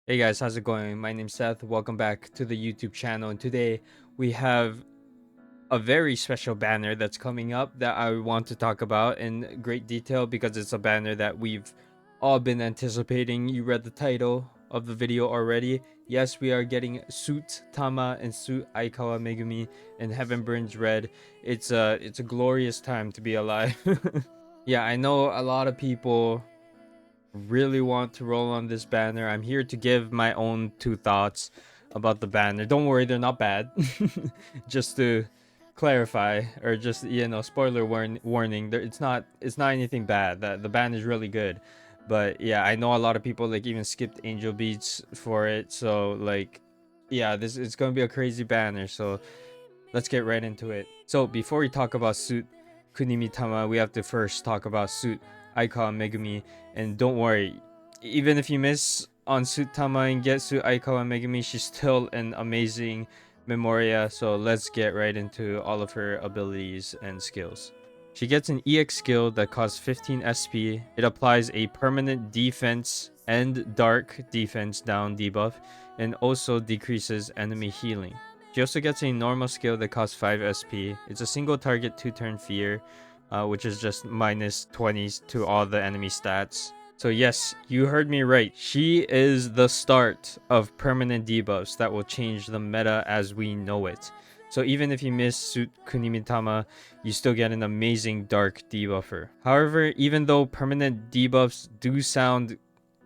Hey guys, how's it going? My name's Seth. Welcome back to the YouTube channel. And today we have a very special banner that's coming up that I want to talk about in great detail because it's a banner that we've all been anticipating. You read the title of the video already. Yes, we are getting Suit Tama and Suit Aikawa Megumi in Heaven Burns Red. It's a glorious time to be alive. Yeah, I know a lot of people really want to roll on this banner. I'm here to give my own two thoughts about the banner. Don't worry, they're not bad. Just to clarify, or just spoiler warning. It's not anything bad. The banner is really good, but yeah, I know a lot of people like even skipped Angel Beats for it. So like, yeah, this it's gonna be a crazy banner. So let's get right into it. So before we talk about Suit Kunimi-tama, we have to first talk about Suit Aikawa Megumi. And don't worry, even if you miss on Suit Tama and get Suit Aikawa Megumi, she's still an amazing Memoria. So let's get right into all of her abilities and skills. She gets an EX skill that costs 15 SP. It applies a permanent defense and dark defense down debuff, and also decreases enemy healing. She also gets a normal skill that costs 5 SP. It's a single target 2-turn fear, which is just minus 20s to all the enemy stats. So yes, you heard me right. She is the start of permanent debuffs that will change the meta as we know it. So even if you miss Suit Kunimi-tama, you still get an amazing dark debuffer. However, even though permanent debuffs do sound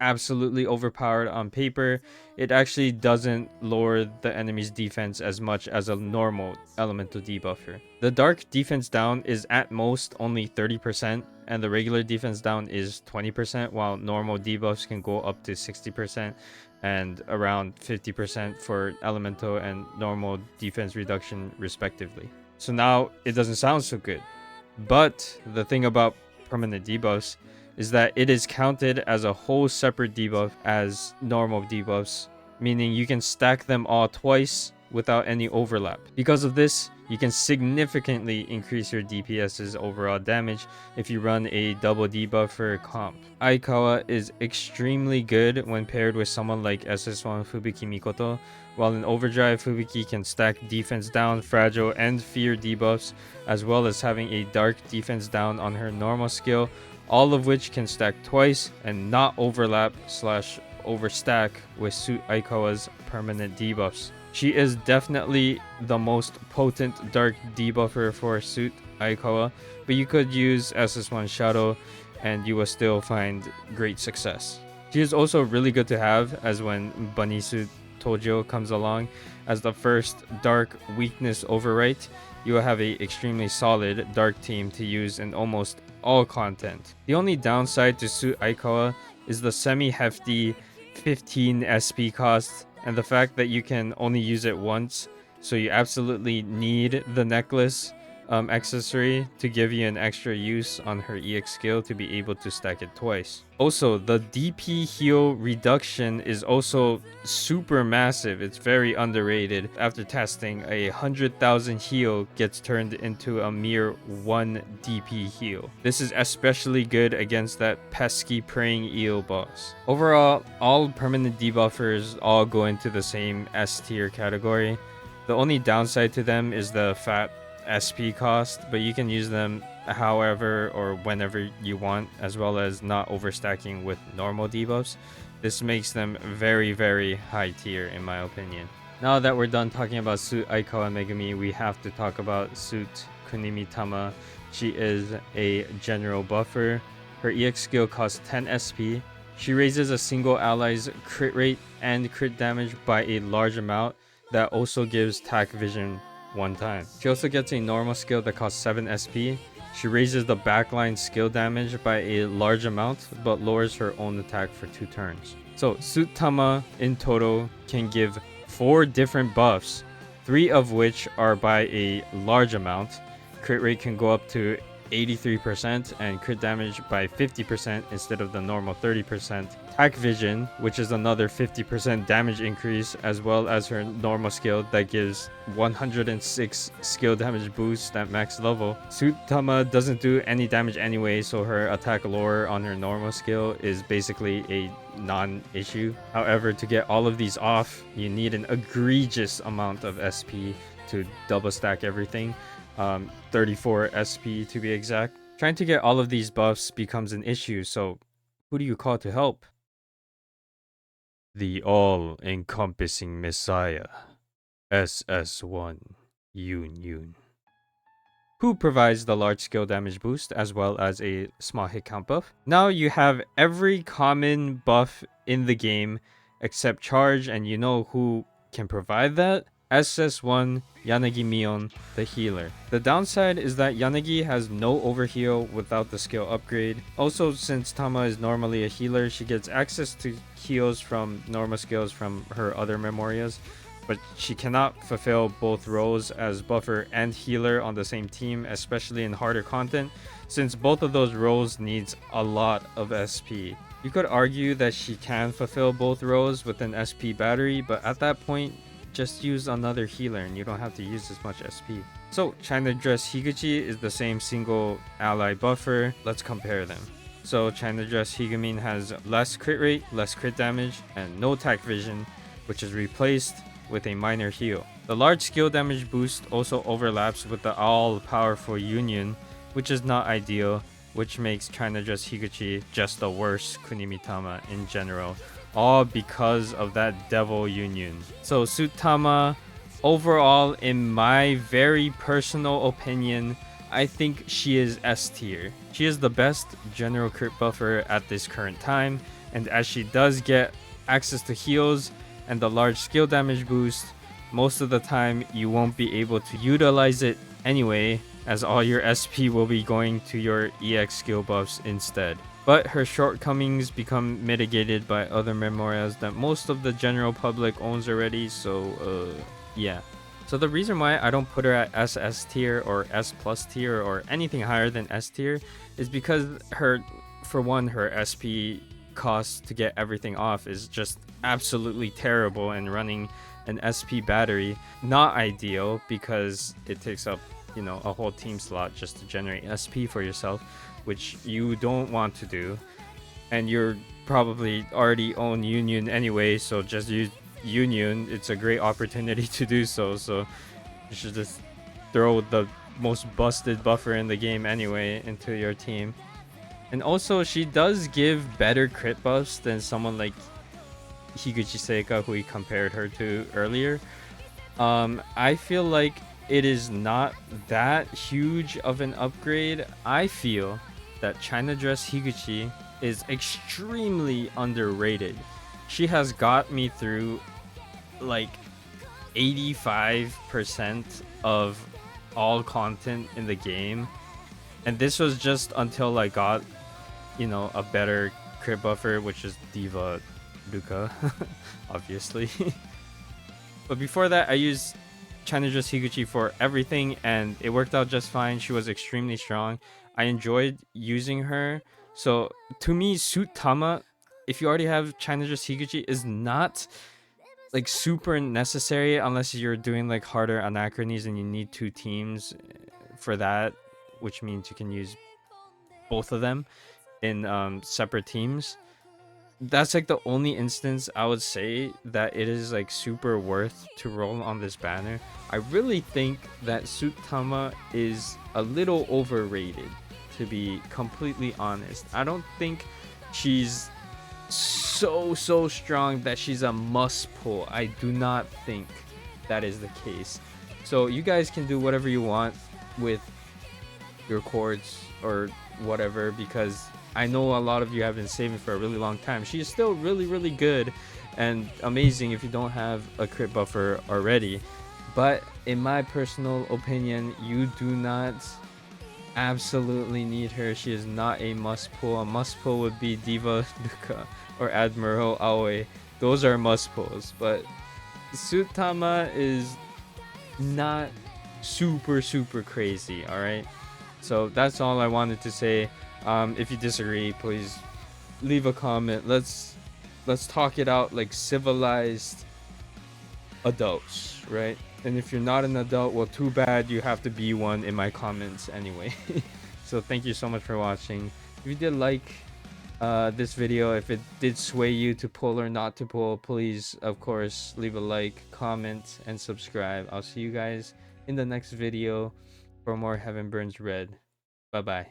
absolutely overpowered on paper, it actually doesn't lower the enemy's defense as much as a normal elemental debuffer. The dark defense down is at most only 30%, and the regular defense down is 20%, while normal debuffs can go up to 60% and around 50% for elemental and normal defense reduction respectively. So now it doesn't sound so good. But the thing about permanent debuffs is that it is counted as a whole separate debuff as normal debuffs, meaning you can stack them all twice without any overlap. Because of this, you can significantly increase your DPS's overall damage if you run a double debuff for comp. Aikawa is extremely good when paired with someone like SS1 Fubuki Mikoto, while in Overdrive, Fubuki can stack defense down, fragile, and fear debuffs, as well as having a dark defense down on her normal skill, all of which can stack twice and not overlap / overstack with Suit Aikawa's permanent debuffs. She is definitely the most potent dark debuffer for Suit Aikawa, but you could use SS1 Shadow and you will still find great success. She is also really good to have as when Banisu Tojo comes along as the first dark weakness overwrite. You will have a extremely solid dark team to use in almost all content. The only downside to Suit Aikawa is the semi-hefty 15 SP cost and the fact that you can only use it once, so you absolutely need the necklace accessory to give you an extra use on her EX skill to be able to stack it twice. Also, the DP heal reduction is also super massive. It's very underrated. After testing, 100,000 heal gets turned into a mere 1 DP heal. This is especially good against that pesky praying eel boss. Overall, all permanent debuffers all go into the same S tier category. The only downside to them is the fat SP cost, but you can use them however or whenever you want, as well as not overstacking with normal debuffs. This makes them very, very high tier in my opinion. Now that we're done talking about Suit Aikawa Megumi, we have to talk about Suit Kunimi-tama. She is a general buffer. Her EX skill costs 10 SP. She raises a single ally's crit rate and crit damage by a large amount that also gives tac vision one time. She also gets a normal skill that costs 7 SP. She raises the backline skill damage by a large amount, but lowers her own attack for 2 turns. So Suit Tama in total can give 4 different buffs, 3 of which are by a large amount. Crit rate can go up to 83% and crit damage by 50% instead of the normal 30%. Attack Vision, which is another 50% damage increase, as well as her normal skill that gives 106 skill damage boost at max level. Tama doesn't do any damage anyway, so her attack lore on her normal skill is basically a non-issue. However, to get all of these off, you need an egregious amount of SP to double stack everything. 34 SP to be exact. Trying to get all of these buffs becomes an issue, so who do you call to help? The all-encompassing Messiah, SS1 Yun, who provides the large skill damage boost as well as a small hit count buff. Now you have every common buff in the game except charge, and you know who can provide that? SS1 Yanagi Mion, the healer. The downside is that Yanagi has no overheal without the skill upgrade. Also, since Tama is normally a healer, she gets access to heals from normal skills from her other memorias, but she cannot fulfill both roles as buffer and healer on the same team, especially in harder content, since both of those roles needs a lot of SP. You could argue that she can fulfill both roles with an SP battery, but at that point, just use another healer and you don't have to use as much SP. So China Dress Higuchi is the same single ally buffer. Let's compare them. So China Dress Higumin has less crit rate, less crit damage, and no attack vision, which is replaced with a minor heal. The large skill damage boost also overlaps with the all-powerful Union, which is not ideal, which makes China Dress Higuchi just the worst Kunimitama in general, all because of that devil union. So Tama, overall, in my very personal opinion, I think she is S tier. She is the best general crit buffer at this current time, and as she does get access to heals and the large skill damage boost, most of the time you won't be able to utilize it anyway, as all your SP will be going to your EX skill buffs instead. But her shortcomings become mitigated by other memorials that most of the general public owns already, so yeah. So the reason why I don't put her at SS tier or S plus tier or anything higher than S tier is because for one, her SP cost to get everything off is just absolutely terrible, and running an SP battery, not ideal because it takes up, you know, a whole team slot just to generate SP for yourself, which you don't want to do, and you're probably already own Union anyway, so just use Union. It's a great opportunity to do so, so you should just throw the most busted buffer in the game anyway into your team. And also, she does give better crit buffs than someone like Higuchi Seika, who we compared her to earlier. I feel like it is not that huge of an upgrade. I feel that China Dress Higuchi is extremely underrated. She has got me through like 85% of all content in the game, and this was just until I got, you know, a better crit buffer, which is Diva Luca, obviously. But before that, I used China Dress Higuchi for everything, and it worked out just fine. She was extremely strong. I enjoyed using her. So to me, Tama, if you already have China Dress Higuchi, is not like super necessary unless you're doing like harder anachronies and you need two teams for that, which means you can use both of them in separate teams. That's like the only instance I would say that it is like super worth to roll on this banner. I really think that Tama is a little overrated, to be completely honest. I don't think she's so strong that she's a must pull. I do not think that is the case. So you guys can do whatever you want with your chords or whatever, because I know a lot of you have been saving for a really long time. She is still really good and amazing if you don't have a crit buffer already. But in my personal opinion, you do not absolutely need her. She is not a must pull. A must pull would be Diva Luca or Admiral Aoi. Those are must pulls. But Tama is not super crazy, alright? So that's all I wanted to say. If you disagree, please leave a comment. Let's talk it out like civilized adults, right? And if you're not an adult, well, too bad, you have to be one in my comments anyway. So thank you so much for watching. If you did like this video, if it did sway you to pull or not to pull, please, of course, leave a like, comment, and subscribe. I'll see you guys in the next video for more Heaven Burns Red. Bye bye.